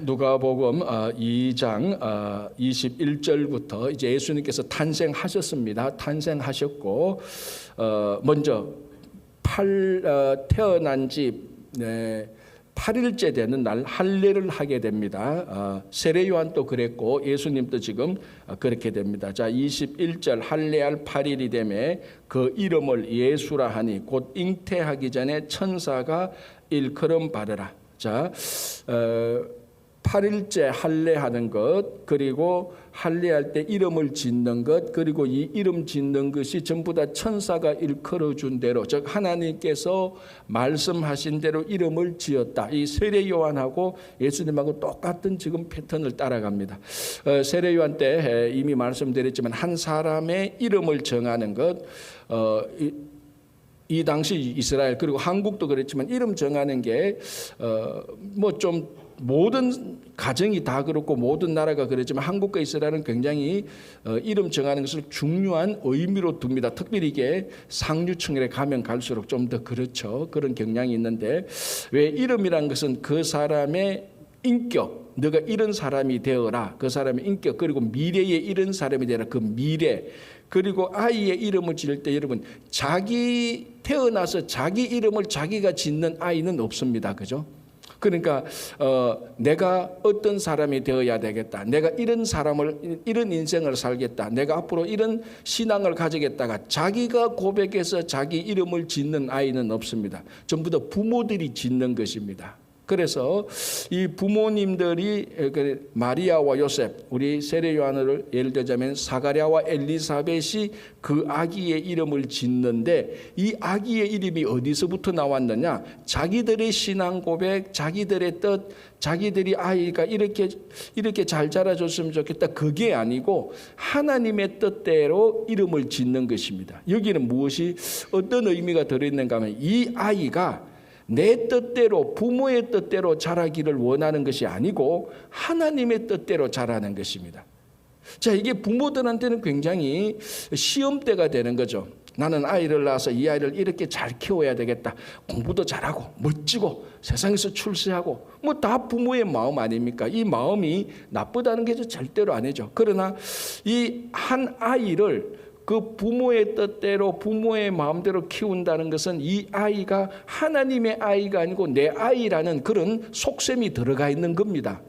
누가복음 2장 21절부터 이제 예수님께서 탄생하셨습니다. 탄생하셨고 먼저 태어난 지 8일째 되는 날 할례를 하게 됩니다. 세례 요한도 그랬고 예수님도 지금 그렇게 됩니다. 자, 21절 할례할 8일이 되매 그 이름을 예수라 하니 곧 잉태하기 전에 천사가 일컬음 받으라. 자, 8일째 할례하는 것, 그리고 할례할 때 이름을 짓는 것, 그리고 이 이름 짓는 것이 전부 다 천사가 일컬어 준 대로, 즉 하나님께서 말씀하신 대로 이름을 지었다. 이 세례 요한하고 예수님하고 똑같은 지금 패턴을 따라갑니다. 세례 요한 때 이미 말씀드렸지만 한 사람의 이름을 정하는 것, 이 당시 이스라엘 그리고 한국도 그랬지만 이름 정하는 게 뭐 좀 모든 가정이 다 그렇고 모든 나라가 그랬지만 한국과 이스라엘은 굉장히 이름 정하는 것을 중요한 의미로 둡니다. 특별히 이게 상류층에 가면 갈수록 좀 더 그렇죠. 그런 경향이 있는데, 왜 이름이란 것은 그 사람의 인격, 너가 이런 사람이 되어라, 그 사람의 인격, 그리고 미래에 이런 사람이 되라, 그 미래, 그리고 아이의 이름을 지을 때 여러분 자기 태어나서 자기 이름을 자기가 짓는 아이는 없습니다. 그죠? 그러니까 내가 어떤 사람이 되어야 되겠다, 내가 이런 사람을 이런 인생을 살겠다, 내가 앞으로 이런 신앙을 가지겠다가 자기가 고백해서 자기 이름을 짓는 아이는 없습니다. 전부 다 부모들이 짓는 것입니다. 그래서 이 부모님들이 마리아와 요셉, 우리 세례 요한을 예를 들자면 사가랴와 엘리사벳이 그 아기의 이름을 짓는데, 이 아기의 이름이 어디서부터 나왔느냐? 자기들의 신앙 고백, 자기들의 뜻, 자기들이 아이가 이렇게 잘 자라줬으면 좋겠다, 그게 아니고 하나님의 뜻대로 이름을 짓는 것입니다. 여기는 무엇이 어떤 의미가 들어있는가 하면, 이 아이가 내 뜻대로, 부모의 뜻대로 자라기를 원하는 것이 아니고 하나님의 뜻대로 자라는 것입니다. 자, 이게 부모들한테는 굉장히 시험대가 되는 거죠. 나는 아이를 낳아서 이 아이를 이렇게 잘 키워야 되겠다, 공부도 잘하고 멋지고 세상에서 출세하고, 뭐 다 부모의 마음 아닙니까? 이 마음이 나쁘다는 게 절대로 아니죠. 그러나 이 한 아이를 그 부모의 뜻대로 부모의 마음대로 키운다는 것은 이 아이가 하나님의 아이가 아니고 내 아이라는 그런 속셈이 들어가 있는 겁니다.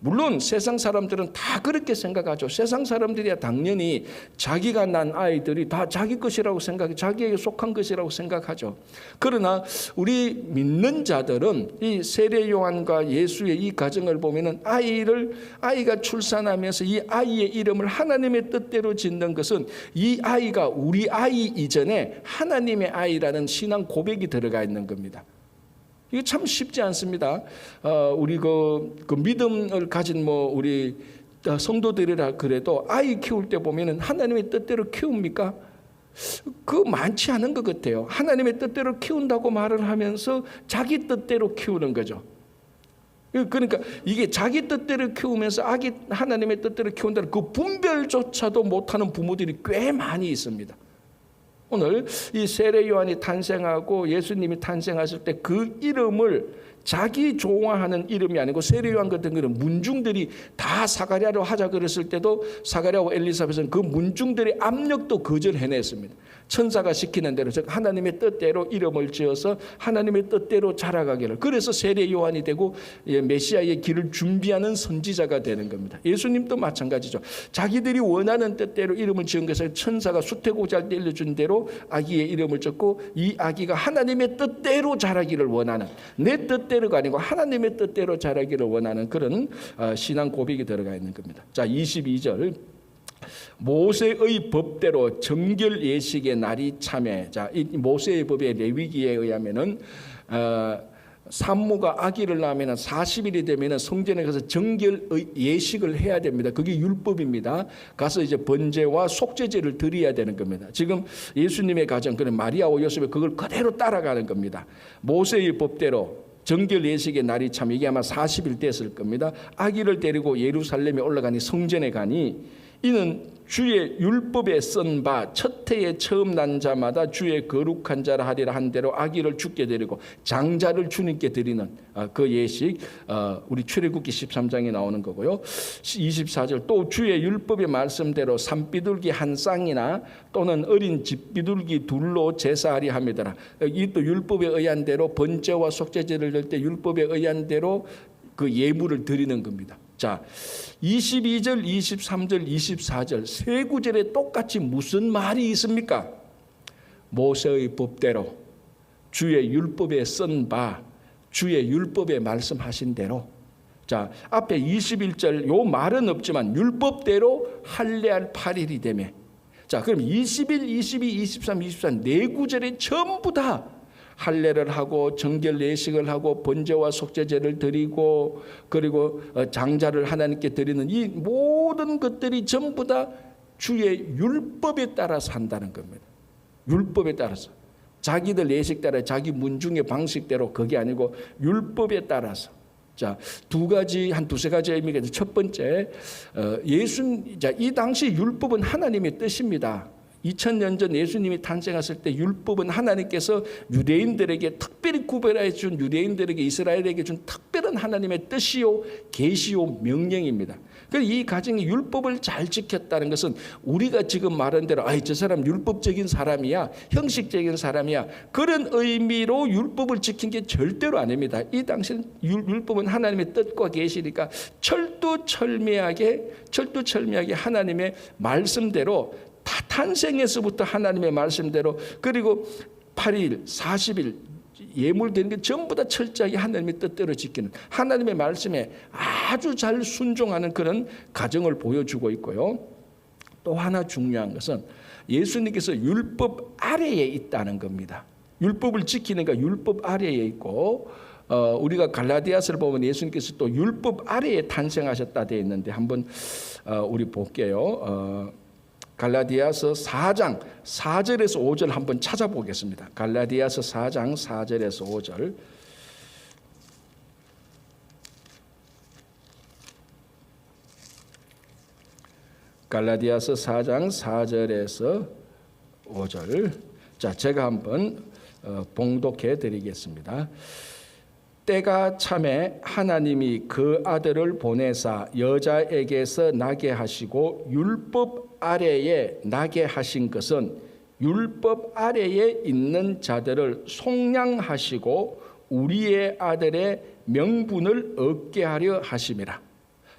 물론 세상 사람들은 다 그렇게 생각하죠. 세상 사람들이야 당연히 자기가 난 아이들이 다 자기 것이라고 생각해, 자기에게 속한 것이라고 생각하죠. 그러나 우리 믿는 자들은 이 세례 요한과 예수의 이 가정을 보면은 아이가 출산하면서 이 아이의 이름을 하나님의 뜻대로 짓는 것은 이 아이가 우리 아이 이전에 하나님의 아이라는 신앙 고백이 들어가 있는 겁니다. 이게 참 쉽지 않습니다. 우리 그 믿음을 가진 우리 성도들이라 그래도 아이 키울 때 보면은 하나님의 뜻대로 키웁니까? 그 많지 않은 것 같아요. 하나님의 뜻대로 키운다고 말을 하면서 자기 뜻대로 키우는 거죠. 그러니까 이게 자기 뜻대로 키우면서 아기 하나님의 뜻대로 키운다는 그 분별조차도 못하는 부모들이 꽤 많이 있습니다. 오늘 이 세례 요한이 탄생하고 예수님이 탄생하실 때 그 이름을 자기 좋아하는 이름이 아니고, 세례 요한 같은 경우는 문중들이 다 사가랴로 하자 그랬을 때도 사가랴와 엘리사벳은 그 문중들의 압력도 거절해냈습니다. 천사가 시키는 대로, 즉 하나님의 뜻대로 이름을 지어서 하나님의 뜻대로 자라가기를. 그래서 세례 요한이 되고 메시아의 길을 준비하는 선지자가 되는 겁니다. 예수님도 마찬가지죠. 자기들이 원하는 뜻대로 이름을 지은 것을 천사가 수태고잘 때 일러준 대로 아기의 이름을 짓고, 이 아기가 하나님의 뜻대로 자라기를 원하는, 내 뜻대로가 아니고 하나님의 뜻대로 자라기를 원하는 그런 신앙 고백이 들어가 있는 겁니다. 자, 22절. 모세의 법대로 정결 예식의 날이 참해. 자, 이 모세의 법의 레위기에 의하면은 산모가 아기를 낳으면 40일이 되면 성전에 가서 정결 예식을 해야 됩니다. 그게 율법입니다. 가서 이제 번제와 속죄제를 드려야 되는 겁니다. 지금 예수님의 가정, 그런 마리아와 요셉이 그걸 그대로 따라가는 겁니다. 모세의 법대로 정결 예식의 날이 참해. 이게 아마 40일 됐을 겁니다. 아기를 데리고 예루살렘에 올라가니, 성전에 가니, 이는 주의 율법에 쓴 바 첫 해에 처음 난 자마다 주의 거룩한 자라 하리라 한 대로 아기를 주께 드리고 장자를 주님께 드리는 그 예식, 우리 출애굽기 13장에 나오는 거고요. 24절 또 주의 율법의 말씀대로 산비둘기 한 쌍이나 또는 어린 집비둘기 둘로 제사하리 함이더라. 이 또 율법에 의한 대로 번제와 속죄제를 드릴 때 율법에 의한 대로 그 예물을 드리는 겁니다. 자, 22절, 23절, 24절 세 구절에 똑같이 무슨 말이 있습니까? 모세의 법대로 주의 율법에 쓴 바 주의 율법에 말씀하신 대로. 자, 앞에 21절 요 말은 없지만 율법대로 할례할 8일이 되매. 자, 그럼 21, 22, 23, 24 네 구절에 전부 다 할례를 하고 정결 예식을 하고 번제와 속죄제를 드리고 그리고 장자를 하나님께 드리는 이 모든 것들이 전부 다 주의 율법에 따라서 한다는 겁니다. 율법에 따라서. 자기들 예식 따라 자기 문중의 방식대로 그게 아니고 율법에 따라서. 자, 두 가지 한 두세 가지 의미가 있는데 첫 번째 이 당시 율법은 하나님의 뜻입니다. 2000년 전 예수님이 탄생하실 때 율법은 하나님께서 유대인들에게 특별히 구별해 준 유대인들에게 이스라엘에게 준 특별한 하나님의 뜻이요 계시요 명령입니다. 그래서 이 가정이 율법을 잘 지켰다는 것은 우리가 지금 말한 대로 저 사람 율법적인 사람이야 형식적인 사람이야 그런 의미로 율법을 지킨 게 절대로 아닙니다. 이 당시는 율법은 하나님의 뜻과 계시니까 철두철미하게 하나님의 말씀대로 다 탄생에서부터 하나님의 말씀대로 그리고 8일, 40일 예물되는 게 전부 다 철저하게 하나님의 뜻대로 지키는 하나님의 말씀에 아주 잘 순종하는 그런 가정을 보여주고 있고요. 또 하나 중요한 것은 예수님께서 율법 아래에 있다는 겁니다. 율법을 지키니까 율법 아래에 있고 우리가 갈라디아서를 보면 예수님께서 또 율법 아래에 탄생하셨다 되어 있는데 한번 우리 볼게요. 갈라디아서 4장 4절에서 5절 한번 찾아보겠습니다. 갈라디아서 4장 4절에서 5절. 갈라디아서 4장 4절에서 5절. 자, 제가 한번 봉독해 드리겠습니다. 때가 참에 하나님이 그 아들을 보내사 여자에게서 나게 하시고 율법 아래에 나게 하신 것은 율법 아래에 있는 자들을 속량하시고 우리의 아들의 명분을 얻게 하려 하심이라.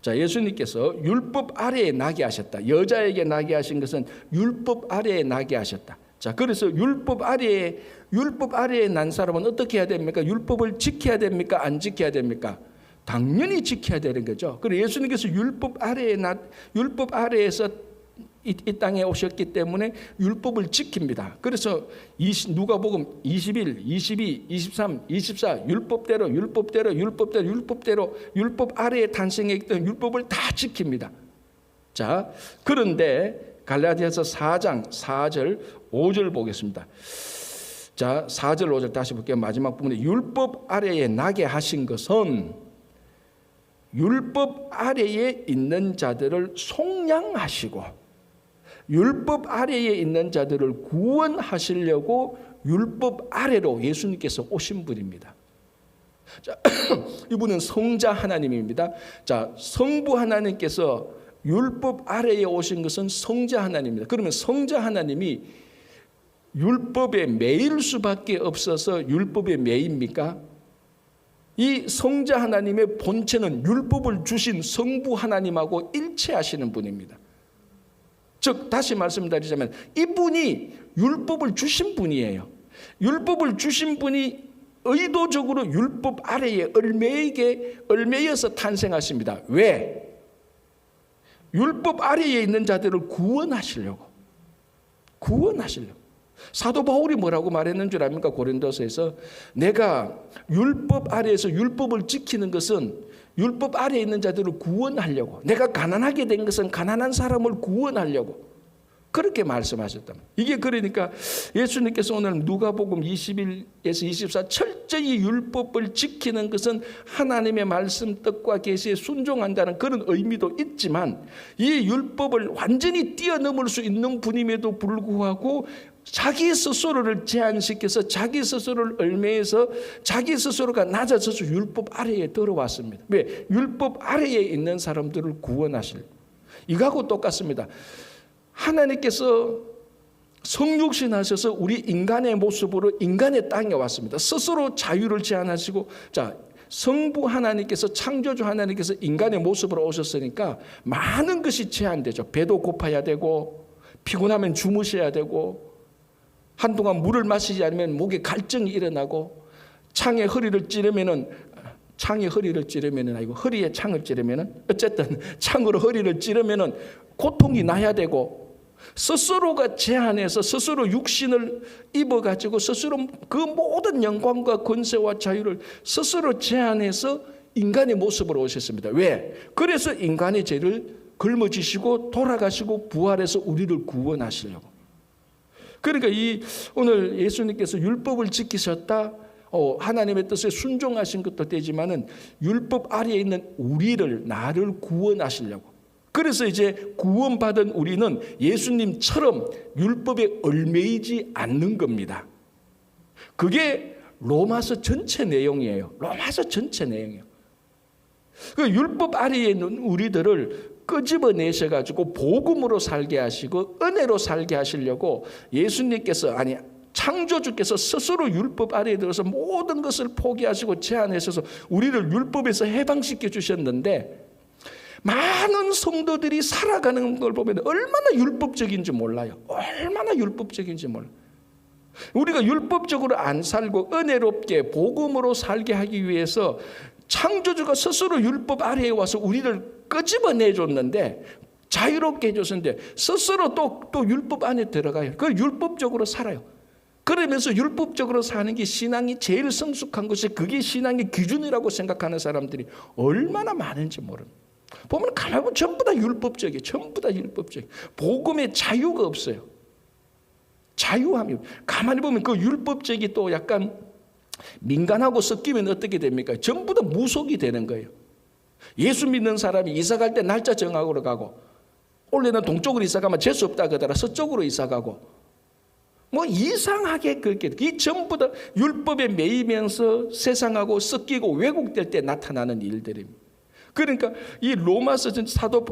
자, 예수님께서 율법 아래에 나게 하셨다. 여자에게 나게 하신 것은 율법 아래에 나게 하셨다. 자, 그래서 율법 아래에 난 사람은 어떻게 해야 됩니까? 율법을 지켜야 됩니까? 안 지켜야 됩니까? 당연히 지켜야 되는 거죠. 그래서 예수님께서 율법 아래에서 이 땅에 오셨기 때문에 율법을 지킵니다. 그래서 누가복음 21, 22, 23, 24 율법 아래에 탄생했던 율법을 다 지킵니다. 자, 그런데 갈라디아서 4장 4절 5절 보겠습니다. 자, 4절 5절 다시 볼게요. 마지막 부분에 율법 아래에 나게 하신 것은 율법 아래에 있는 자들을 속량하시고 율법 아래에 있는 자들을 구원하시려고 율법 아래로 예수님께서 오신 분입니다. 자, 이분은 성자 하나님입니다. 자, 성부 하나님께서 율법 아래에 오신 것은 성자 하나님입니다. 그러면 성자 하나님이 율법에 매일 수밖에 없어서 율법에 매입니까? 이 성자 하나님의 본체는 율법을 주신 성부 하나님하고 일체하시는 분입니다. 즉 다시 말씀드리자면 이분이 율법을 주신 분이에요. 율법을 주신 분이 의도적으로 율법 아래에 얽매여서 탄생하십니다. 왜? 율법 아래에 있는 자들을 구원하시려고. 사도 바울이 뭐라고 말했는 줄 압니까? 고린도서에서 내가 율법 아래에서 율법을 지키는 것은 율법 아래에 있는 자들을 구원하려고, 내가 가난하게 된 것은 가난한 사람을 구원하려고. 그렇게 말씀하셨다. 이게 그러니까 예수님께서 오늘 누가복음 21에서 24 철저히 율법을 지키는 것은 하나님의 말씀 뜻과 계시에 순종한다는 그런 의미도 있지만 이 율법을 완전히 뛰어넘을 수 있는 분임에도 불구하고 자기 스스로를 제한시켜서 자기 스스로를 얽매여서 자기 스스로가 낮아져서 율법 아래에 들어왔습니다. 왜? 율법 아래에 있는 사람들을 구원하실. 이거하고 똑같습니다. 하나님께서 성육신 하셔서 우리 인간의 모습으로 인간의 땅에 왔습니다. 스스로 자유를 제한하시고, 자, 성부 하나님께서, 창조주 하나님께서 인간의 모습으로 오셨으니까 많은 것이 제한되죠. 배도 고파야 되고, 피곤하면 주무셔야 되고, 한동안 물을 마시지 않으면 목에 갈증이 일어나고, 창에 허리를 찌르면은 아니고 허리에 창을 찌르면은 어쨌든 창으로 허리를 찌르면은 고통이 나야 되고, 스스로가 제한해서 스스로 육신을 입어가지고 스스로 그 모든 영광과 권세와 자유를 스스로 제한해서 인간의 모습으로 오셨습니다. 왜? 그래서 인간의 죄를 걸머지시고 돌아가시고 부활해서 우리를 구원하시려고. 그러니까 오늘 예수님께서 율법을 지키셨다, 하나님의 뜻에 순종하신 것도 되지만은 율법 아래에 있는 나를 구원하시려고. 그래서 이제 구원받은 우리는 예수님처럼 율법에 얽매이지 않는 겁니다. 그게 로마서 전체 내용이에요. 로마서 전체 내용이에요. 그 율법 아래에 있는 우리들을 끄집어내셔가지고 복음으로 살게 하시고 은혜로 살게 하시려고 예수님께서, 아니 창조주께서 스스로 율법 아래에 들어서 모든 것을 포기하시고 제한하셔서 우리를 율법에서 해방시켜 주셨는데, 많은 성도들이 살아가는 걸 보면 얼마나 율법적인지 몰라요. 얼마나 율법적인지 몰라요. 우리가 율법적으로 안 살고 은혜롭게 복음으로 살게 하기 위해서 창조주가 스스로 율법 아래에 와서 우리를 끄집어내줬는데, 자유롭게 해줬는데 스스로 또 율법 안에 들어가요. 그 율법적으로 살아요. 그러면서 율법적으로 사는 게 신앙이 제일 성숙한 것이, 그게 신앙의 기준이라고 생각하는 사람들이 얼마나 많은지 모릅니다. 보면 가만히 보면 전부 다 율법적이에요. 전부 다 율법적이에요. 복음에 자유가 없어요. 자유함이. 가만히 보면 그 율법적이 또 약간 민간하고 섞이면 어떻게 됩니까? 전부 다 무속이 되는 거예요. 예수 믿는 사람이 이사 갈 때 날짜 정하고 가고, 원래는 동쪽으로 이사 가면 재수 없다 그러더라 서쪽으로 이사 가고, 뭐 이상하게 그렇게, 이 전부 다 율법에 매이면서 세상하고 섞이고 왜곡될 때 나타나는 일들입니다. 그러니까 이 로마서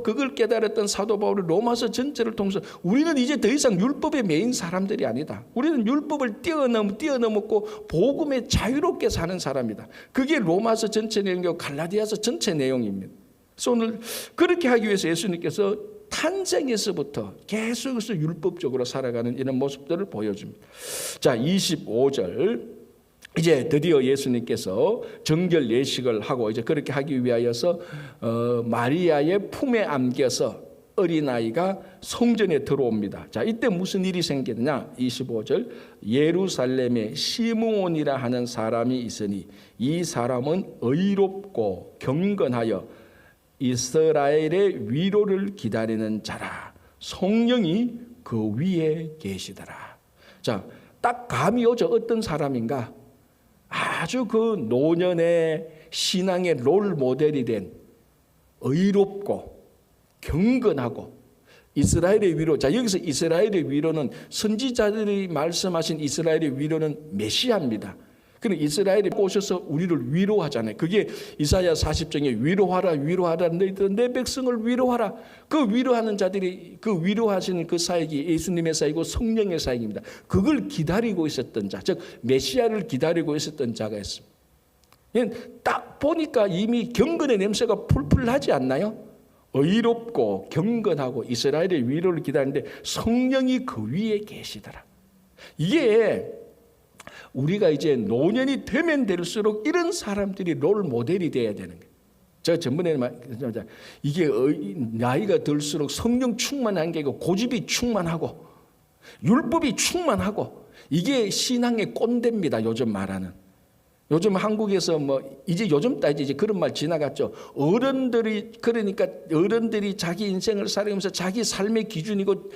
그걸 깨달았던 사도 바울이 로마서 전체를 통해서 우리는 이제 더 이상 율법에 매인 사람들이 아니다. 우리는 율법을 뛰어넘었고 복음에 자유롭게 사는 사람이다. 그게 로마서 전체 내용이고 갈라디아서 전체 내용입니다. 그래서 오늘 그렇게 하기 위해서 예수님께서 탄생에서부터 계속해서 율법적으로 살아가는 이런 모습들을 보여줍니다. 자, 25절. 이제 드디어 예수님께서 정결 예식을 하고 이제 그렇게 하기 위하여서 마리아의 품에 안겨서 어린아이가 성전에 들어옵니다. 자, 이때 무슨 일이 생기느냐? 25절. 예루살렘에 시므온이라 하는 사람이 있으니 이 사람은 의롭고 경건하여 이스라엘의 위로를 기다리는 자라. 성령이 그 위에 계시더라. 자, 딱 감이 오죠. 어떤 사람인가? 아주 그 노년의 신앙의 롤 모델이 된 의롭고 경건하고 이스라엘의 위로. 자, 여기서 이스라엘의 위로는 선지자들이 말씀하신 이스라엘의 위로는 메시아입니다. 그럼 이스라엘이 오셔서 우리를 위로하잖아요. 그게 이사야 40장에 위로하라 너희들 내 백성을 위로하라. 그 위로하는 자들이, 그 위로하시는 그 사역이 예수님의 사역이고 성령의 사역입니다. 그걸 기다리고 있었던 자, 즉 메시아를 기다리고 있었던 자가 있습니다. 딱 보니까 이미 경건의 냄새가 풀풀 나지 않나요? 의롭고 경건하고 이스라엘의 위로를 기다리는데 성령이 그 위에 계시더라. 이게 우리가 이제 노년이 되면 될수록 이런 사람들이 롤 모델이 돼야 되는 거예요. 제가 전번에 말했잖아요. 이게 나이가 들수록 성령 충만한 게 아니고 고집이 충만하고 율법이 충만하고, 이게 신앙의 꼰대입니다. 요즘 말하는. 요즘 한국에서 이제 요즘 따지 이제 그런 말 지나갔죠. 어른들이 자기 인생을 살아가면서 자기 삶의 기준이고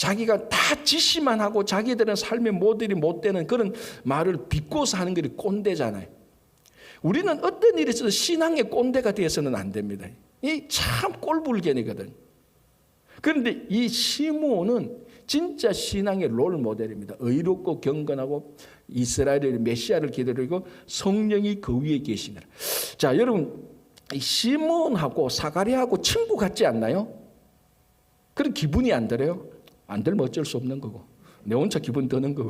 자기가 다 지시만 하고 자기들은 삶의 모델이 못 되는 그런 말을 비꼬서 하는 게 꼰대잖아요. 우리는 어떤 일이 있어도 신앙의 꼰대가 되어서는 안 됩니다. 이 참 꼴불견이거든. 그런데 이 시므온은 진짜 신앙의 롤 모델입니다. 의롭고 경건하고 이스라엘의 메시아를 기다리고 성령이 그 위에 계시느라. 자, 여러분, 이 시므온하고 사가랴하고 친구 같지 않나요? 그런 기분이 안 들어요? 안 들면 어쩔 수 없는 거고, 내 혼자 기분 드는 거고.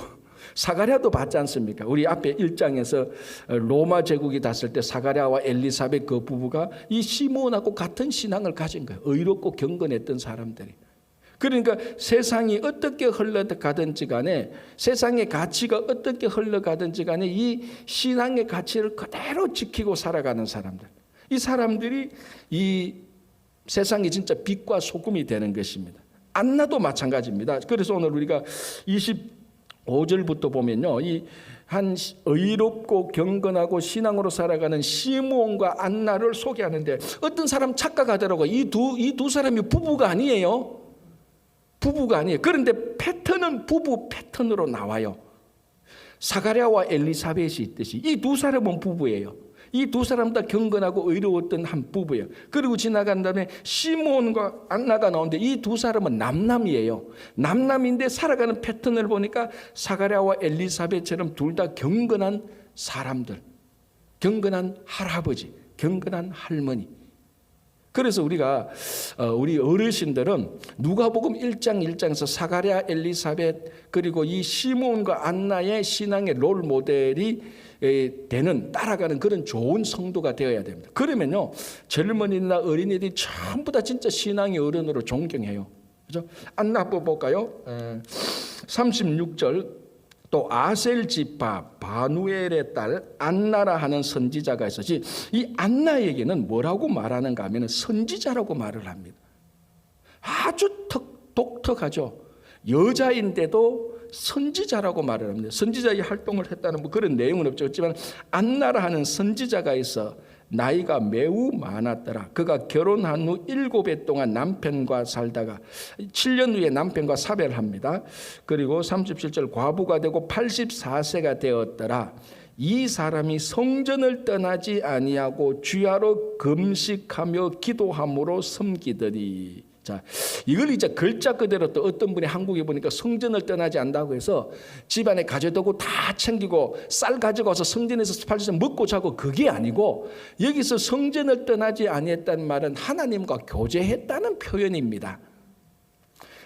사가랴도 봤지 않습니까? 우리 앞에 1장에서 로마 제국이 닿았을 때 사가랴와 엘리사벳 그 부부가 이 시므온하고 같은 신앙을 가진 거예요. 의롭고 경건했던 사람들이. 그러니까 세상이 어떻게 흘러가든지 간에, 세상의 가치가 어떻게 흘러가든지 간에 이 신앙의 가치를 그대로 지키고 살아가는 사람들. 이 사람들이 이 세상이 진짜 빛과 소금이 되는 것입니다. 안나도 마찬가지입니다. 그래서 오늘 우리가 25절부터 보면요, 이 한 의롭고 경건하고 신앙으로 살아가는 시므온과 안나를 소개하는데, 어떤 사람 착각하더라고요. 이 두 사람이 부부가 아니에요. 부부가 아니에요. 그런데 패턴은 부부 패턴으로 나와요. 사가랴와 엘리사벳이 있듯이 이 두 사람은 부부예요. 이 두 사람 다 경건하고 의로웠던 한 부부예요. 그리고 지나간 다음에 시므온과 안나가 나오는데 이 두 사람은 남남이에요. 남남인데 살아가는 패턴을 보니까 사가랴와 엘리사벳처럼 둘 다 경건한 사람들, 경건한 할아버지, 경건한 할머니. 그래서 우리가 우리 어르신들은 누가복음 1장 1장에서 사가랴, 엘리사벳 그리고 이 시므온과 안나의 신앙의 롤 모델이 되는, 따라가는 그런 좋은 성도가 되어야 됩니다. 그러면요, 젊은이나 어린이들이 전부 다 진짜 신앙의 어른으로 존경해요. 그죠? 안나 한번 볼까요? 36절. 또 아셀 지파 바누엘의 딸 안나라 하는 선지자가 있었지. 이 안나에게는 뭐라고 말하는가 하면 선지자라고 말을 합니다. 아주 독특하죠. 여자인데도 선지자라고 말을 합니다. 선지자의 활동을 했다는 뭐 그런 내용은 없죠. 그렇지만 안나라 하는 선지자가 있어 나이가 매우 많았더라. 그가 결혼한 후 7해 동안 남편과 살다가 7년 후에 남편과 사별을 합니다. 그리고 37절 과부가 되고 84세가 되었더라. 이 사람이 성전을 떠나지 아니하고 주야로 금식하며 기도함으로 섬기더니. 자, 이걸 이제 글자 그대로 또 어떤 분이 한국에 보니까 성전을 떠나지 않는다고 해서 집안에 가져두고 다 챙기고 쌀 가져가서 성전에서 80세 먹고 자고, 그게 아니고 여기서 성전을 떠나지 아니했다는 말은 하나님과 교제했다는 표현입니다.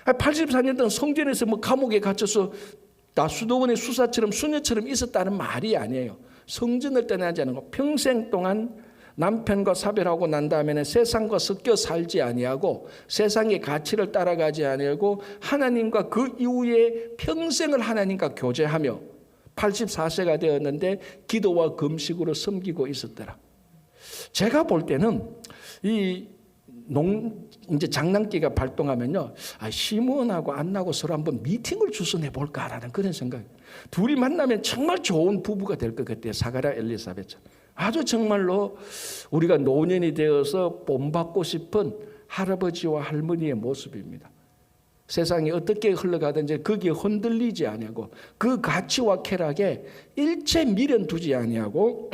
84년 동안 성전에서 뭐 감옥에 갇혀서 나 수도원의 수사처럼 수녀처럼 있었다는 말이 아니에요. 성전을 떠나지 않고 평생 동안 남편과 사별하고 난 다음에는 세상과 섞여 살지 아니하고 세상의 가치를 따라가지 아니하고 하나님과 그 이후에 평생을 하나님과 교제하며 84세가 되었는데 기도와 금식으로 섬기고 있었더라. 제가 볼 때는 이제 장난기가 발동하면요, 시므온하고 안나하고 서로 한번 미팅을 주선해 볼까라는 그런 생각. 둘이 만나면 정말 좋은 부부가 될 것 같아요. 사가랴 엘리사벳처럼. 아주 정말로 우리가 노년이 되어서 본받고 싶은 할아버지와 할머니의 모습입니다. 세상이 어떻게 흘러가든지 거기에 흔들리지 아니하고 그 가치와 쾌락에 일체 미련 두지 아니하고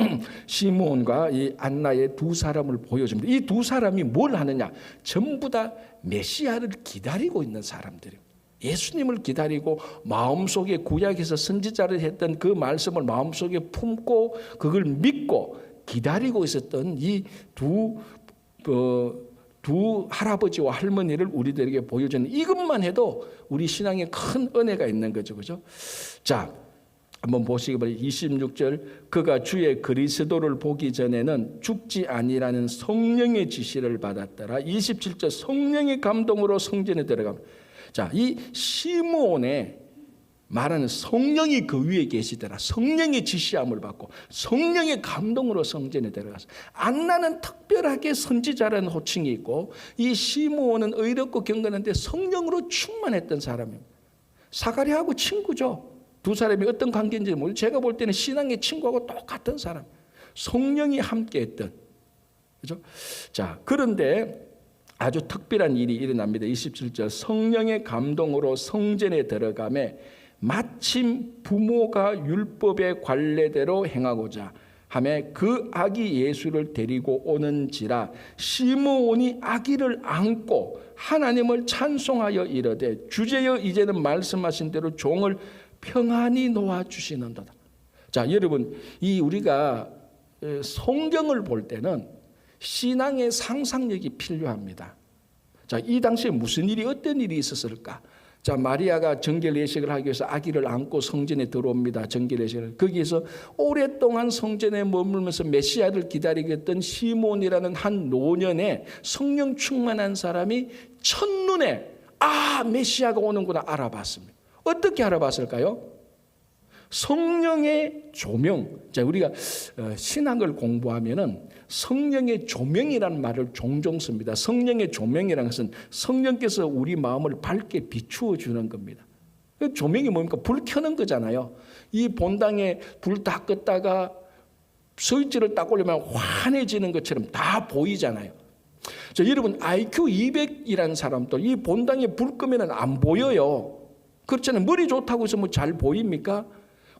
시므온과 이 안나의 두 사람을 보여줍니다. 이 두 사람이 뭘 하느냐? 전부 다 메시아를 기다리고 있는 사람들이에요. 예수님을 기다리고 마음속에 구약에서 선지자를 했던 그 말씀을 마음속에 품고 그걸 믿고 기다리고 있었던 이 두 할아버지와 할머니를 우리들에게 보여주는, 이것만 해도 우리 신앙에 큰 은혜가 있는 거죠. 그죠? 자, 한번 보시기 바랍니다. 26절. 그가 주의 그리스도를 보기 전에는 죽지 아니라는 성령의 지시를 받았더라. 27절. 성령의 감동으로 성전에 들어갑니다. 자, 이 시므온의 말하는 성령이 그 위에 계시더라. 성령의 지시함을 받고 성령의 감동으로 성전에 들어가서. 안나는 특별하게 선지자라는 호칭이 있고 이 시므온은 의롭고 경건한데 성령으로 충만했던 사람입니다. 사가랴하고 친구죠. 두 사람이 어떤 관계인지 모르겠어요. 제가 볼 때는 신앙의 친구하고 똑같은 사람. 성령이 함께했던. 그죠? 자, 그런데 아주 특별한 일이 일어납니다. 27절 성령의 감동으로 성전에 들어가매 마침 부모가 율법의 관례대로 행하고자 하며 그 아기 예수를 데리고 오는지라 시므온이 아기를 안고 하나님을 찬송하여 이르되 주제여 이제는 말씀하신 대로 종을 평안히 놓아주시는도다. 자, 여러분, 이 우리가 성경을 볼 때는 신앙의 상상력이 필요합니다. 자, 이 당시에 무슨 일이 어떤 일이 있었을까? 자, 마리아가 정결 예식을 하기 위해서 아기를 안고 성전에 들어옵니다. 정결 예식을. 거기에서 오랫동안 성전에 머물면서 메시아를 기다리고 있던 시몬이라는 한 노년에 성령 충만한 사람이 첫눈에 메시아가 오는구나 알아봤습니다. 어떻게 알아봤을까요? 성령의 조명. 자, 우리가 신학을 공부하면은 성령의 조명이라는 말을 종종 씁니다. 성령의 조명이라는 것은 성령께서 우리 마음을 밝게 비추어 주는 겁니다. 조명이 뭡니까? 불 켜는 거잖아요. 이 본당에 불 다 껐다가 스위치를 딱 올리면 환해지는 것처럼 다 보이잖아요. 자, 여러분 IQ 200이라는 사람도 이 본당에 불 끄면 안 보여요. 그렇잖아요. 머리 좋다고 해서 뭐 잘 보입니까?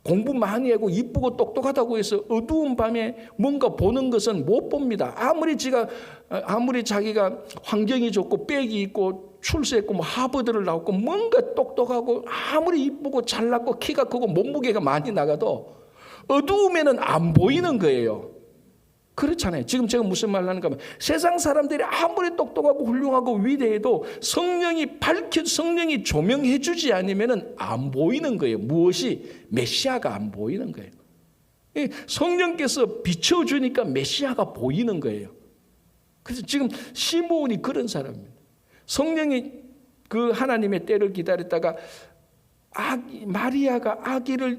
공부 많이 하고 이쁘고 똑똑하다고 해서 어두운 밤에 뭔가 보는 것은 못 봅니다. 아무리 자기가 환경이 좋고 빽이 있고 출세했고 뭐 하버드를 나왔고 뭔가 똑똑하고 아무리 이쁘고 잘났고 키가 크고 몸무게가 많이 나가도 어두우면은 안 보이는 거예요. 그렇잖아요. 지금 제가 무슨 말을 하는가 하면 세상 사람들이 아무리 똑똑하고 훌륭하고 위대해도 성령이 성령이 조명해 주지 않으면 안 보이는 거예요. 무엇이? 메시아가 안 보이는 거예요. 성령께서 비춰주니까 메시아가 보이는 거예요. 그래서 지금 시므온이 그런 사람입니다. 성령이 그 하나님의 때를 기다렸다가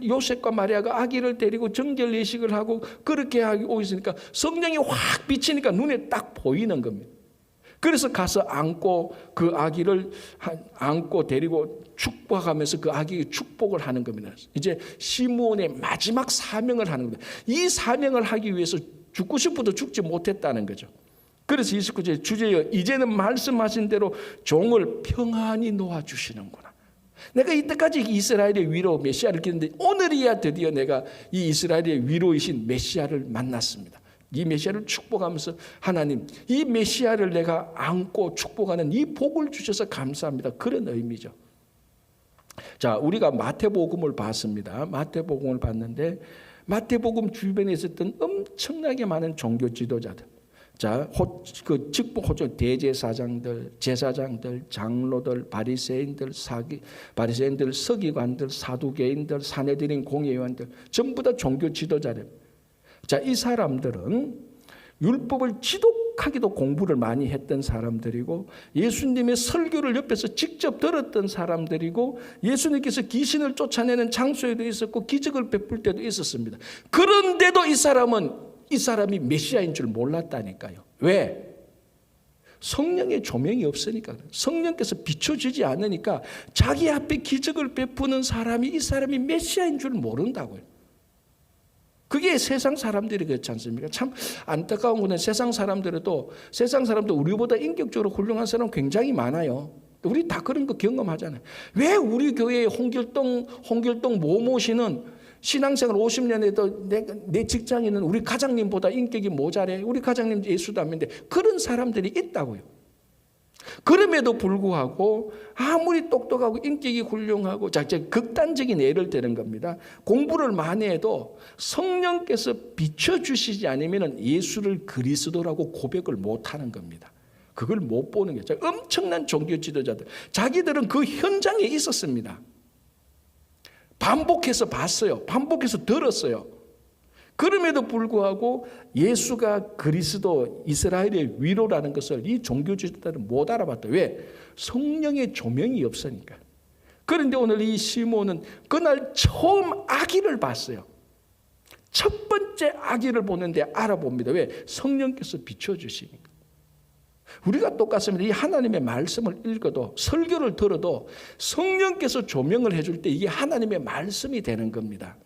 요셉과 마리아가 아기를 데리고 정결 예식을 하고 그렇게 하고 있으니까 성령이 확 비치니까 눈에 딱 보이는 겁니다. 그래서 가서 안고 그 아기를 안고 데리고 축복하면서 그 아기에게 축복을 하는 겁니다. 이제 시므온의 마지막 사명을 하는 겁니다. 이 사명을 하기 위해서 죽고 싶어도 죽지 못했다는 거죠. 그래서 29절 주제여 이제는 말씀하신 대로 종을 평안히 놓아주시는구나. 내가 이때까지 이스라엘의 위로 메시아를 기다렸는데 오늘이야 드디어 내가 이 이스라엘의 위로이신 메시아를 만났습니다. 이 메시아를 축복하면서 하나님 이 메시아를 내가 안고 축복하는 이 복을 주셔서 감사합니다. 그런 의미죠. 자, 우리가 마태복음을 봤습니다. 마태복음을 봤는데 마태복음 주변에 있었던 엄청나게 많은 종교 지도자들, 자, 그 직분 호종 대제사장들, 제사장들, 장로들, 바리새인들, 서기관들, 사두개인들, 사내들인 공회의원들 전부 다 종교 지도자들. 자, 이 사람들은 율법을 지독하게도 공부를 많이 했던 사람들이고 예수님의 설교를 옆에서 직접 들었던 사람들이고 예수님께서 귀신을 쫓아내는 장소에도 있었고 기적을 베풀 때도 있었습니다. 그런데도 이 사람이 메시아인 줄 몰랐다니까요. 왜? 성령의 조명이 없으니까. 성령께서 비춰주지 않으니까 자기 앞에 기적을 베푸는 사람이 이 사람이 메시아인 줄 모른다고요. 그게 세상 사람들이 그렇지 않습니까? 참 안타까운 것은 세상 사람도 우리보다 인격적으로 훌륭한 사람 굉장히 많아요. 우리 다 그런 거 경험하잖아요. 왜 우리 교회에 홍길동 모모씨는 신앙생활 50년 해도 내 직장인은 우리 가장님보다 인격이 모자래. 우리 가장님 예수도 안 믿는데 그런 사람들이 있다고요. 그럼에도 불구하고 아무리 똑똑하고 인격이 훌륭하고 극단적인 예를 드는 겁니다. 공부를 많이 해도 성령께서 비춰주시지 않으면 예수를 그리스도라고 고백을 못하는 겁니다. 그걸 못 보는 거죠. 엄청난 종교 지도자들. 자기들은 그 현장에 있었습니다. 반복해서 봤어요. 반복해서 들었어요. 그럼에도 불구하고 예수가 그리스도 이스라엘의 위로라는 것을 이 종교 지도자들은 못 알아봤다. 왜? 성령의 조명이 없으니까. 그런데 오늘 이 시몬은 그날 처음 아기를 봤어요. 첫 번째 아기를 보는데 알아봅니다. 왜? 성령께서 비춰주시니까. 우리가 똑같습니다. 이 하나님의 말씀을 읽어도 설교를 들어도 성령께서 조명을 해줄 때 이게 하나님의 말씀이 되는 겁니다.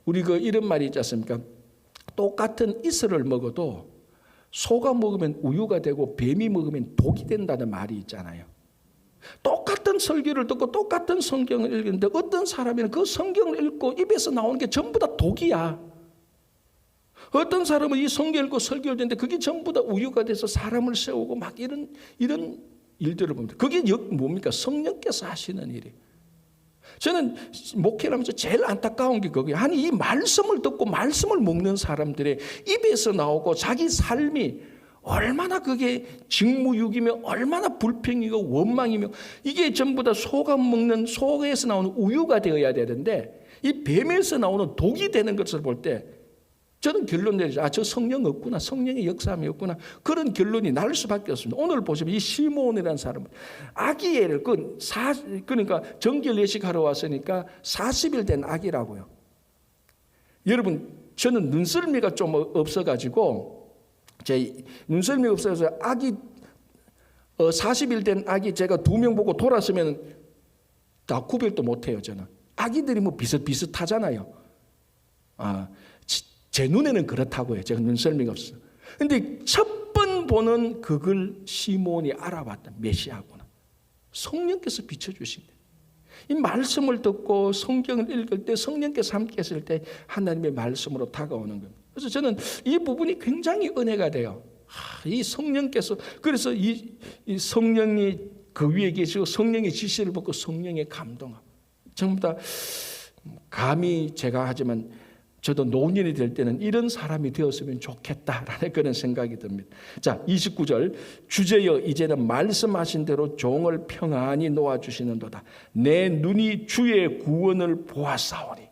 우리 이런 말이 있지 않습니까? 똑같은 이슬을 먹어도 소가 먹으면 우유가 되고 뱀이 먹으면 독이 된다는 말이 있잖아요. 똑같은 설교를 듣고 똑같은 성경을 읽는데 어떤 사람은 그 성경을 읽고 입에서 나오는 게 전부 다 독이야. 어떤 사람은 이 성경 읽고 설교를 듣는데 그게 전부 다 우유가 돼서 사람을 세우고 막 이런 일들을 봅니다. 그게 뭡니까? 성령께서 하시는 일이. 저는 목회를 하면서 제일 안타까운 게 그거예요. 아니 이 말씀을 듣고 말씀을 먹는 사람들의 입에서 나오고 자기 삶이 얼마나 그게 직무유기며 얼마나 불평이고 원망이며 이게 전부 다 소가 먹는 소에서 나오는 우유가 되어야 되는데 이 뱀에서 나오는 독이 되는 것을 볼 때 저는 결론 내리죠. 저 성령 없구나. 성령의 역사함이 없구나. 그런 결론이 날 수밖에 없습니다. 오늘 보시면 이 시몬이라는 사람은 아기애를 그러니까 정결 예식하러 왔으니까 40일 된 아기라고요. 여러분 저는 눈썰미가 좀 없어가지고 제 눈썰미가 없어서 아기 40일 된 아기 제가 2명 보고 돌았으면 다 구별도 못해요. 저는 아기들이 뭐 비슷비슷하잖아요. 제 눈에는 그렇다고요. 제가 눈썰미가 없어요. 근데 첫 번 보는 그걸 시몬이 알아봤다. 메시아구나. 성령께서 비춰주신 거예요. 이 말씀을 듣고 성경을 읽을 때 성령께서 함께 했을 때 하나님의 말씀으로 다가오는 겁니다. 그래서 저는 이 부분이 굉장히 은혜가 돼요. 이 성령께서 그래서 이 성령이 그 위에 계시고 성령의 지시를 받고 성령의 감동함. 전부 다 감히 제가 하지만 저도 노년이 될 때는 이런 사람이 되었으면 좋겠다라는 그런 생각이 듭니다. 자, 29절 주제여 이제는 말씀하신 대로 종을 평안히 놓아주시는도다. 내 눈이 주의 구원을 보았사오니.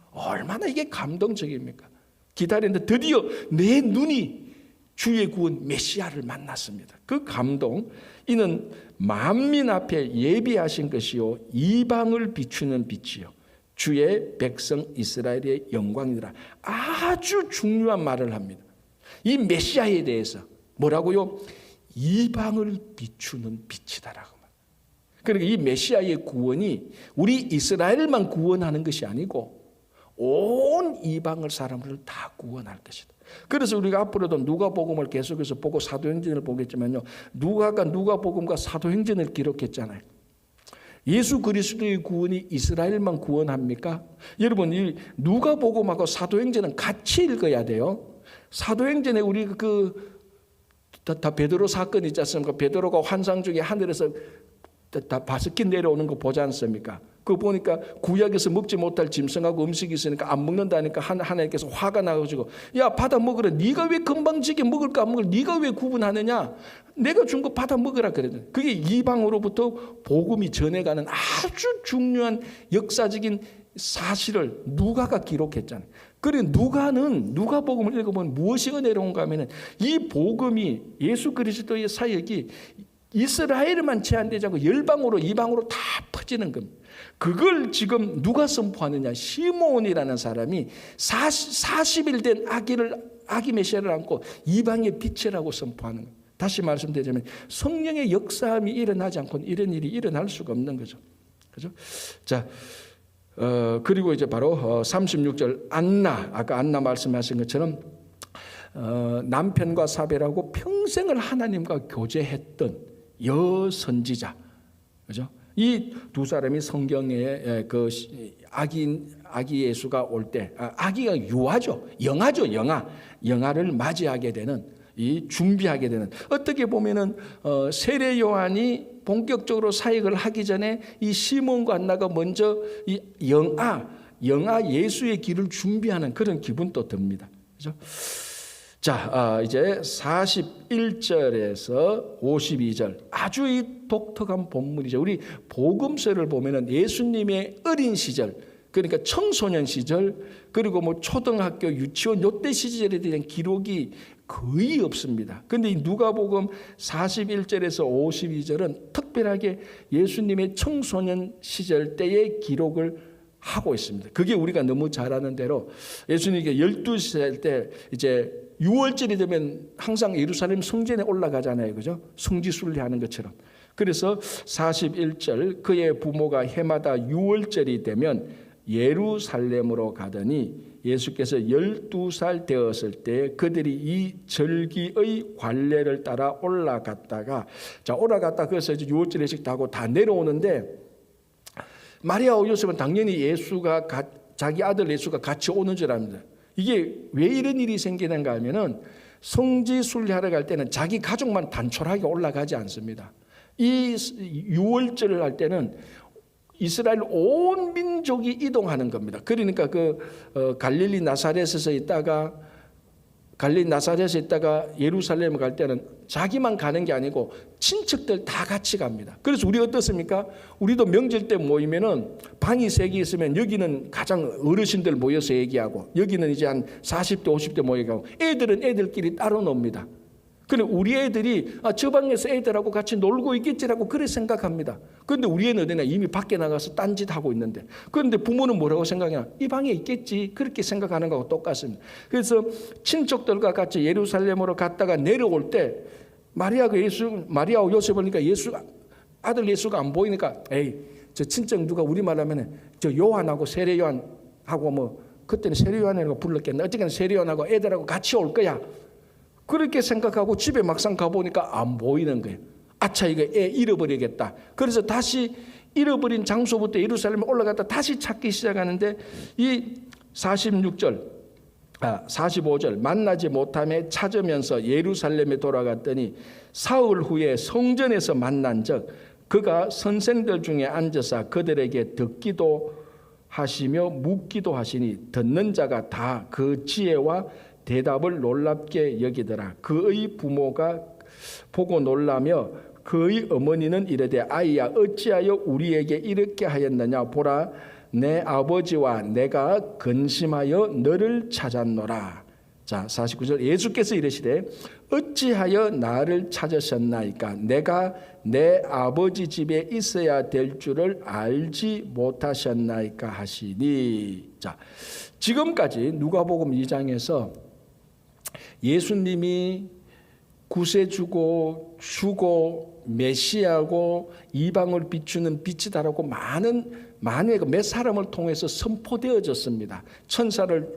얼마나 이게 감동적입니까? 기다리는데 드디어 내 눈이 주의 구원 메시아를 만났습니다. 그 감동 이는 만민 앞에 예비하신 것이요 이방을 비추는 빛이요 주의 백성 이스라엘의 영광이더라. 아주 중요한 말을 합니다. 이 메시아에 대해서 뭐라고요? 이방을 비추는 빛이다라고. 그러니까 이 메시아의 구원이 우리 이스라엘만 구원하는 것이 아니고 온 이방을 사람을 다 구원할 것이다. 그래서 우리가 앞으로도 누가복음을 계속해서 보고 사도행전을 보겠지만요. 누가복음과 사도행전을 기록했잖아요. 예수 그리스도의 구원이 이스라엘만 구원합니까? 여러분 이 누가복음하고 사도행전은 같이 읽어야 돼요. 사도행전에 우리 다 베드로 사건 있지 않습니까? 베드로가 환상 중에 하늘에서 다 바스킨 내려오는 거 보지 않습니까? 그거 보니까 구약에서 먹지 못할 짐승하고 음식이 있으니까 안 먹는다니까 하나님께서 화가 나가지고 야 받아 먹으라. 네가 왜 금방지게 먹을까 안 먹을 네가 왜 구분하느냐. 내가 준 거 받아 먹으라 그랬는데 그게 이방으로부터 복음이 전해가는 아주 중요한 역사적인 사실을 누가가 기록했잖아요. 그래 누가복음을 읽어보면 무엇이 은혜로운가 하면은 이 복음이 예수 그리스도의 사역이 이스라엘에만 제한되지 않고 열방으로 이방으로 다 퍼지는 겁니다. 그걸 지금 누가 선포하느냐? 시몬이라는 사람이 40일 된 아기 메시아를 안고 이방의 빛이라고 선포하는 거예요. 다시 말씀드리자면 성령의 역사함이 일어나지 않고는 이런 일이 일어날 수가 없는 거죠. 그죠? 자, 그리고 이제 바로 36절 아까 안나 말씀하신 것처럼 남편과 사별하고 평생을 하나님과 교제했던 여선지자, 그죠? 이 두 사람이 성경에 그 아기 예수가 올 때, 아기가 유아죠, 영아를 맞이하게 되는 이 준비하게 되는 어떻게 보면은 세례 요한이 본격적으로 사역을 하기 전에 이 시몬과 안나가 먼저 이 영아 예수의 길을 준비하는 그런 기분도 듭니다. 그죠? 자, 이제 41절에서 52절 아주 이 독특한 본문이죠. 우리 복음서를 보면은 예수님의 어린 시절, 그러니까 청소년 시절, 그리고 뭐 초등학교, 유치원 요때 시절에 대한 기록이 거의 없습니다. 그런데 이 누가복음 41절에서 52절은 특별하게 예수님의 청소년 시절 때의 기록을 하고 있습니다. 그게 우리가 너무 잘 아는 대로 예수님이 12살 때 이제 6월절이 되면 항상 예루살렘 성전에 올라가잖아요. 그죠? 성지순례 하는 것처럼. 그래서 41절 그의 부모가 해마다 6월절이 되면 예루살렘으로 가더니 예수께서 12살 되었을 때 그들이 이 절기의 관례를 따라 올라갔다가 그래서 이제 유월절례식 하고 다 내려오는데 마리아와 요셉은 당연히 자기 아들 예수가 같이 오는 줄 압니다. 이게 왜 이런 일이 생기는가 하면은 성지 순례하러 갈 때는 자기 가족만 단촐하게 올라가지 않습니다. 이 유월절을 할 때는 이스라엘 온 민족이 이동하는 겁니다. 그러니까 갈릴리 나사렛에서 있다가 예루살렘에 갈 때는 자기만 가는 게 아니고 친척들 다 같이 갑니다. 그래서 우리 어떻습니까? 우리도 명절 때 모이면은 방이 3개 있으면 여기는 가장 어르신들 모여서 얘기하고 여기는 이제 한 40대 50대 모이고 애들은 애들끼리 따로 놉니다. 그런데 우리 애들이 저 방에서 애들하고 같이 놀고 있겠지라고 그래 생각합니다. 그런데 우리 애는 어디나 이미 밖에 나가서 딴짓하고 있는데, 그런데 부모는 뭐라고 생각하냐? 이 방에 있겠지, 그렇게 생각하는 거하고 똑같습니다. 그래서 친척들과 같이 예루살렘으로 갔다가 내려올 때 마리아와 요셉 보니까 아들 예수가 안 보이니까 저 친척 누가 우리말 하면 저 요한하고 세례 요한하고 그때는 세례 요한이라고 불렀겠네. 어쨌든 세례 요한하고 애들하고 같이 올 거야. 그렇게 생각하고 집에 막상 가보니까 안 보이는 거예요. 아차, 이거 애 잃어버리겠다. 그래서 다시 잃어버린 장소부터 예루살렘에 올라갔다 다시 찾기 시작하는데 이 45절 만나지 못함에 찾으면서 예루살렘에 돌아갔더니 사흘 후에 성전에서 만난 적 그가 선생들 중에 앉아서 그들에게 듣기도 하시며 묻기도 하시니 듣는 자가 다 그 지혜와 대답을 놀랍게 여기더라. 그의 부모가 보고 놀라며 그의 어머니는 이르되 아이야 어찌하여 우리에게 이렇게 하였느냐 보라 내 아버지와 내가 근심하여 너를 찾았노라. 자 49절 예수께서 이르시되 어찌하여 나를 찾으셨나이까 내가 내 아버지 집에 있어야 될 줄을 알지 못하셨나이까 하시니. 자 지금까지 누가복음 2장에서 예수님이 구세주고 주고 메시아고 이방을 비추는 빛이다라고 많은 몇 사람을 통해서 선포되어졌습니다. 천사를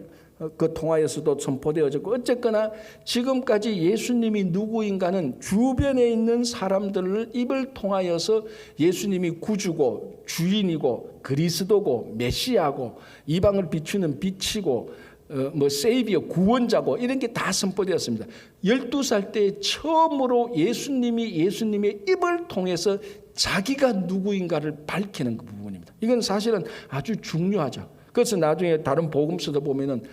통하여서도 선포되어졌고 어쨌거나 지금까지 예수님이 누구인가는 주변에 있는 사람들을 입을 통하여서 예수님이 구주고 주인이고 그리스도고 메시아고 이방을 비추는 빛이고 세이비어 구원자고 이런 게 다 선포되었습니다. 12살 때 처음으로 예수님의 입을 통해서 자기가 누구인가를 밝히는 그 부분입니다. 이건 사실은 아주 중요하죠. 그래서 나중에 다른 복음서도 보면은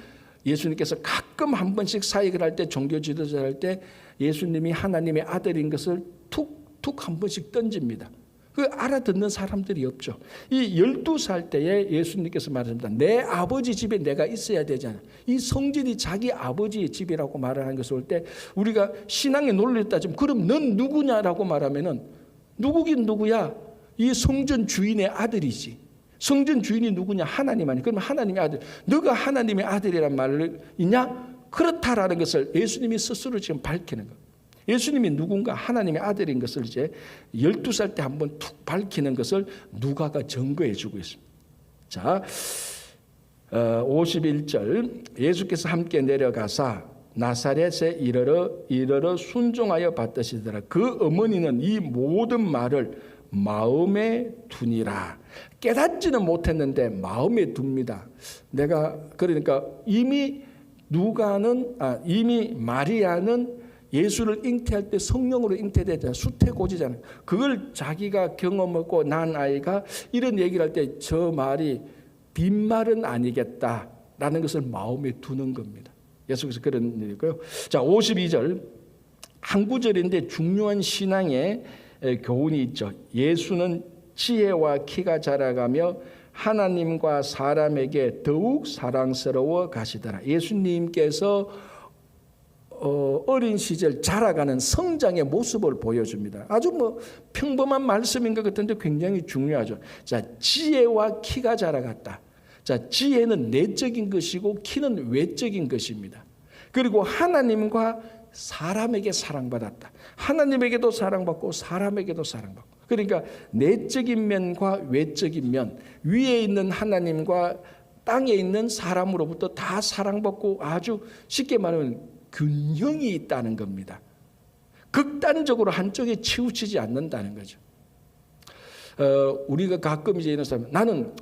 예수님께서 가끔 한 번씩 사역을 할 때 종교 지도자를 할 때 예수님이 하나님의 아들인 것을 툭툭 한 번씩 던집니다. 그 알아듣는 사람들이 없죠. 이 12살 때에 예수님께서 말합니다. 내 아버지 집에 내가 있어야 되잖아. 이 성전이 자기 아버지의 집이라고 말하는 것을 볼 때 우리가 신앙의 논리를 따지면 그럼 넌 누구냐라고 말하면은 누구긴 누구야? 이 성전 주인의 아들이지. 성전 주인이 누구냐? 하나님 아니. 그러면 하나님의 아들. 너가 하나님의 아들이란 말을 있냐? 그렇다라는 것을 예수님이 스스로 지금 밝히는 거예요. 예수님이 누군가 하나님의 아들인 것을 이제 12살 때 한번 툭 밝히는 것을 누가가 증거해 주고 있습니다. 자, 51절 예수께서 함께 내려가사 나사렛에 이르러 순종하여 받으시더라. 그 어머니는 이 모든 말을 마음에 두니라. 깨닫지는 못했는데 마음에 둡니다. 그러니까 이미 마리아는 예수를 잉태할 때 성령으로 잉태되잖아요. 수태고지잖아요. 그걸 자기가 경험하고 난 아이가 이런 얘기를 할 때 저 말이 빈말은 아니겠다라는 것을 마음에 두는 겁니다. 예수께서 그런 일이고요. 자, 52절 한 구절인데 중요한 신앙의 교훈이 있죠. 예수는 지혜와 키가 자라가며 하나님과 사람에게 더욱 사랑스러워 가시더라. 예수님께서 어린 시절 자라가는 성장의 모습을 보여줍니다. 아주 평범한 말씀인 것 같은데 굉장히 중요하죠. 자, 지혜와 키가 자라갔다. 자, 지혜는 내적인 것이고 키는 외적인 것입니다. 그리고 하나님과 사람에게 사랑받았다. 하나님에게도 사랑받고 사람에게도 사랑받고. 그러니까 내적인 면과 외적인 면, 위에 있는 하나님과 땅에 있는 사람으로부터 다 사랑받고 아주 쉽게 말하면 균형이 있다는 겁니다. 극단적으로 한쪽에 치우치지 않는다는 거죠. 우리가 가끔 이제 이런 사람, 나는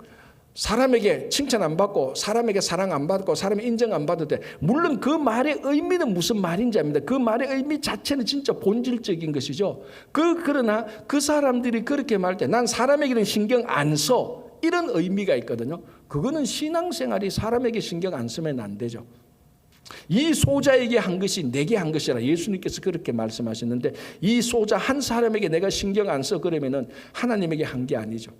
사람에게 칭찬 안 받고 사람에게 사랑 안 받고 사람의 인정 안 받을 때, 물론 그 말의 의미는 무슨 말인지 압니다. 그 말의 의미 자체는 진짜 본질적인 것이죠. 그러나 그 사람들이 그렇게 말할 때 난 사람에게는 신경 안 써, 이런 의미가 있거든요. 그거는 신앙생활이 사람에게 신경 안 쓰면 안 되죠. 이 소자에게 한 것이 내게 한 것이라 예수님께서 그렇게 말씀하셨는데, 이 소자 한 사람에게 내가 신경 안 써 그러면은 하나님에게 한 게 아니죠.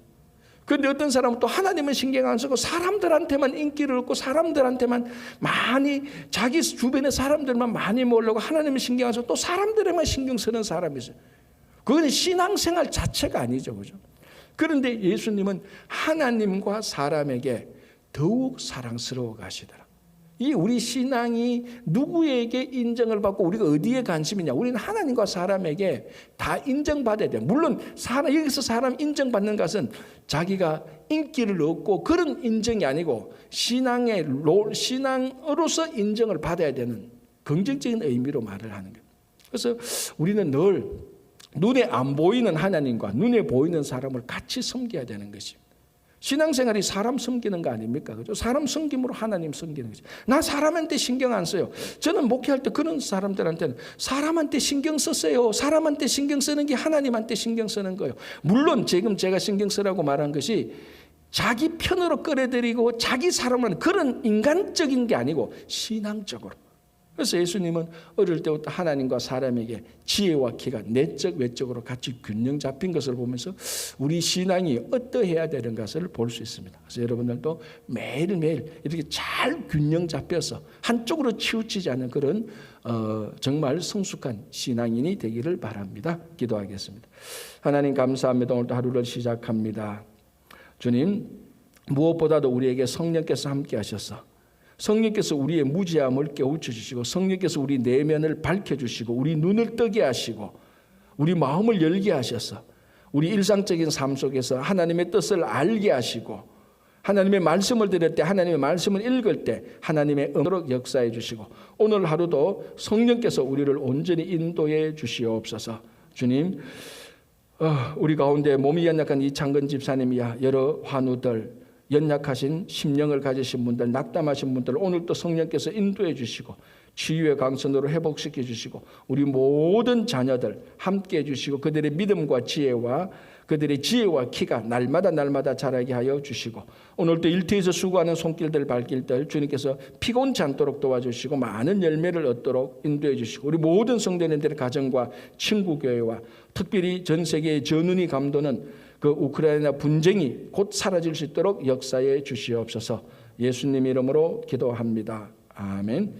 그런데 어떤 사람은 또 하나님은 신경 안 쓰고 사람들한테만 인기를 얻고 사람들한테만 많이, 자기 주변의 사람들만 많이 모으려고 하나님은 신경 안 쓰고 또 사람들에만 신경 쓰는 사람이 있어요. 그건 신앙생활 자체가 아니죠, 그죠? 그런데 예수님은 하나님과 사람에게 더욱 사랑스러워 가시더라. 이 우리 신앙이 누구에게 인정을 받고 우리가 어디에 관심이냐? 우리는 하나님과 사람에게 다 인정받아야 돼요. 물론 여기서 사람 인정받는 것은 자기가 인기를 얻고 그런 인정이 아니고 신앙으로서 인정을 받아야 되는 긍정적인 의미로 말을 하는 거예요. 그래서 우리는 늘 눈에 안 보이는 하나님과 눈에 보이는 사람을 같이 섬겨야 되는 것이죠. 신앙생활이 사람 섬기는 거 아닙니까? 그죠? 사람 섬김으로 하나님 섬기는 거죠. 나 사람한테 신경 안 써요. 저는 목회할 때 그런 사람들한테는 사람한테 신경 쓰세요. 사람한테 신경 쓰는 게 하나님한테 신경 쓰는 거예요. 물론 지금 제가 신경 쓰라고 말한 것이 자기 편으로 끌어들이고 자기 사람은 그런 인간적인 게 아니고 신앙적으로. 그래서 예수님은 어릴 때부터 하나님과 사람에게 지혜와 키가 내적 외적으로 같이 균형 잡힌 것을 보면서 우리 신앙이 어떠해야 되는 것을 볼 수 있습니다. 그래서 여러분들도 매일매일 이렇게 잘 균형 잡혀서 한쪽으로 치우치지 않는 그런 정말 성숙한 신앙인이 되기를 바랍니다. 기도하겠습니다. 하나님 감사합니다. 오늘도 하루를 시작합니다. 주님, 무엇보다도 우리에게 성령께서 함께 하셔서 성령께서 우리의 무지함을 깨우쳐 주시고 성령께서 우리 내면을 밝혀주시고 우리 눈을 뜨게 하시고 우리 마음을 열게 하셔서 우리 일상적인 삶 속에서 하나님의 뜻을 알게 하시고 하나님의 말씀을 들을 때 하나님의 말씀을 읽을 때 하나님의 은혜로 역사해 주시고 오늘 하루도 성령께서 우리를 온전히 인도해 주시옵소서. 주님, 우리 가운데 몸이 연약한 이창근 집사님이야 여러 환우들 연약하신 심령을 가지신 분들, 낙담하신 분들 오늘 또 성령께서 인도해 주시고 치유의 강선으로 회복시켜 주시고 우리 모든 자녀들 함께 해 주시고 그들의 믿음과 지혜와 그들의 지혜와 키가 날마다 자라게 하여 주시고 오늘도 일터에서 수고하는 손길들 발길들 주님께서 피곤치 않도록 도와주시고 많은 열매를 얻도록 인도해 주시고 우리 모든 성도님들의 가정과 친구교회와 특별히 전 세계의 전운이 감도는 그 우크라이나 분쟁이 곧 사라질 수 있도록 역사해 주시옵소서. 예수님 이름으로 기도합니다. 아멘.